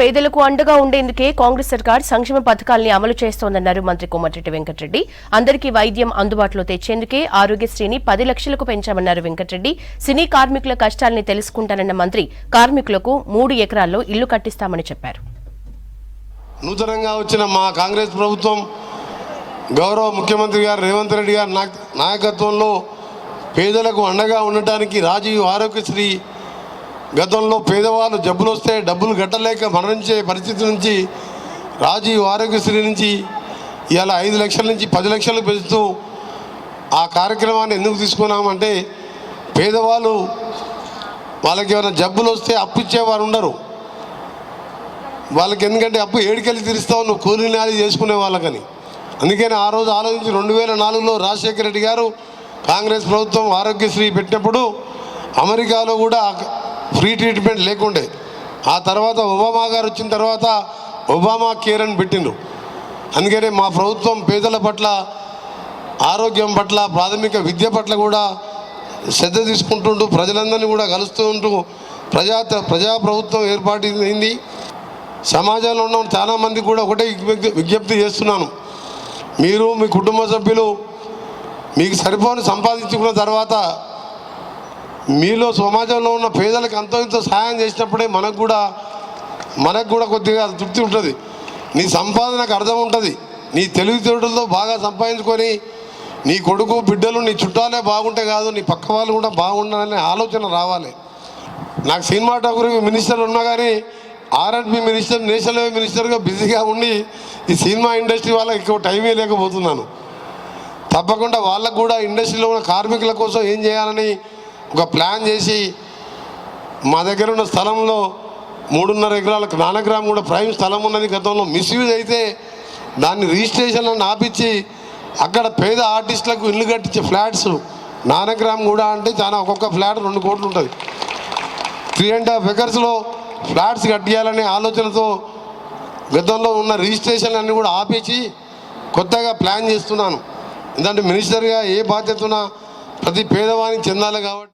పేదలకు అండగా ఉండేందుకే కాంగ్రెస్ సర్కార్ సంక్షేమ పథకాల్ని అమలు చేస్తోందన్నారు మంత్రి కోమటిరెడ్డి వెంకటరెడ్డి. అందరికీ వైద్యం అందుబాటులో తెచ్చేందుకే ఆరోగ్యశ్రీని 10 లక్షలకు పెంచామన్నారు వెంకటరెడ్డి. సినీ కార్మికుల కష్టాల్ని తెలుసుకుంటానన్న మంత్రి కార్మికులకు 3 ఎకరాల్లో ఇల్లు కట్టిస్తామని చెప్పారు. నూతనంగా వచ్చిన మా కాంగ్రెస్ ప్రభుత్వం గౌరవ ముఖ్యమంత్రి గారు రేవంత్ రెడ్డి గారి నాయకత్వంలో పేదలకు అండగా ఉండటానికి రాజీవ్ ఆరోగ్యశ్రీ, గతంలో పేదవాళ్ళు జబ్బులు వస్తే డబ్బులు కట్టలేక మరణించే పరిస్థితి నుంచి రాజీవ్ ఆరోగ్యశ్రీ నుంచి ఇవాళ 5 లక్షల నుంచి 10 లక్షలు పెంచుతూ ఆ కార్యక్రమాన్ని ఎందుకు తీసుకున్నామంటే పేదవాళ్ళు వాళ్ళకి ఏమైనా జబ్బులు వస్తే అప్పు ఇచ్చేవారు ఉండరు. వాళ్ళకి ఎందుకంటే అప్పు ఏడికెళ్ళి తీరుస్తావు, నువ్వు కూలీ నాలి చేసుకునే వాళ్ళకని. అందుకని ఆ రోజు ఆలోచించి 2004లో రాజశేఖర రెడ్డి గారు కాంగ్రెస్ ప్రభుత్వం ఆరోగ్యశ్రీ పెట్టినప్పుడు అమెరికాలో కూడా ఫ్రీ ట్రీట్మెంట్ లేకుండే. ఆ తర్వాత ఒబామా గారు వచ్చిన తర్వాత ఒబామా కేర్ అని పెట్టిండ్రు. అందుకనే మా ప్రభుత్వం పేదల పట్ల, ఆరోగ్యం పట్ల, ప్రాథమిక విద్య పట్ల కూడా శ్రద్ధ తీసుకుంటుంటూ ప్రజలందరినీ కూడా కలుస్తూ ఉంటూ ప్రజా ప్రభుత్వం ఏర్పాటైంది. సమాజంలో ఉన్న చాలామంది కూడా ఒకటే విజ్ఞప్తి చేస్తున్నాను, మీరు మీ కుటుంబ సభ్యులు మీకు సరిపోని సంపాదించుకున్న తర్వాత మీలో సమాజంలో ఉన్న పేదలకు అంతో ఇంతో సహాయం చేసినప్పుడే మనకు కూడా కొద్దిగా తృప్తి ఉంటుంది. నీ సంపాదనకు అర్థం ఉంటుంది. నీ తెలివితేటలతో బాగా సంపాదించుకొని నీ కొడుకు బిడ్డలు నీ చుట్టాలే బాగుంటే కాదు, నీ పక్క వాళ్ళు కూడా బాగుండాలనే ఆలోచన రావాలి. నాకు సినిమాటోగ్రఫీ మినిస్టర్ ఉన్నా కానీ R&B మినిస్టర్, నేషనల్ హైవే మినిస్టర్గా బిజీగా ఉండి ఈ సినిమా ఇండస్ట్రీ వాళ్ళకి ఎక్కువ టైమే లేకపోతున్నాను. తప్పకుండా వాళ్ళకు కూడా ఇండస్ట్రీలో ఉన్న కార్మికుల కోసం ఏం చేయాలని ఒక ప్లాన్ చేసి మా దగ్గర ఉన్న స్థలంలో 3.5 ఎకరాలకు నానగ్రామ్ కూడా ప్రైమ్ స్థలం ఉన్నది. గతంలో మిస్యూజ్ అయితే దాన్ని రిజిస్ట్రేషన్లను ఆపించి అక్కడ పేద ఆర్టిస్టులకు ఇల్లు కట్టించే ఫ్లాట్స్ నానగ్రామ్ కూడా అంటే చాలా ఒక్కొక్క ఫ్లాట్ 2 కోట్లు ఉంటుంది. 3.5 ఎకర్స్లో ఫ్లాట్స్ కట్టియాలనే ఆలోచనతో గతంలో ఉన్న రిజిస్ట్రేషన్లన్నీ కూడా ఆపేసి కొత్తగా ప్లాన్ చేస్తున్నాను. ఎందుకంటే మినిస్టర్గా ఏ బాధ్యత ఉన్నా ప్రతి పేదవానికి చెందాలి కాబట్టి.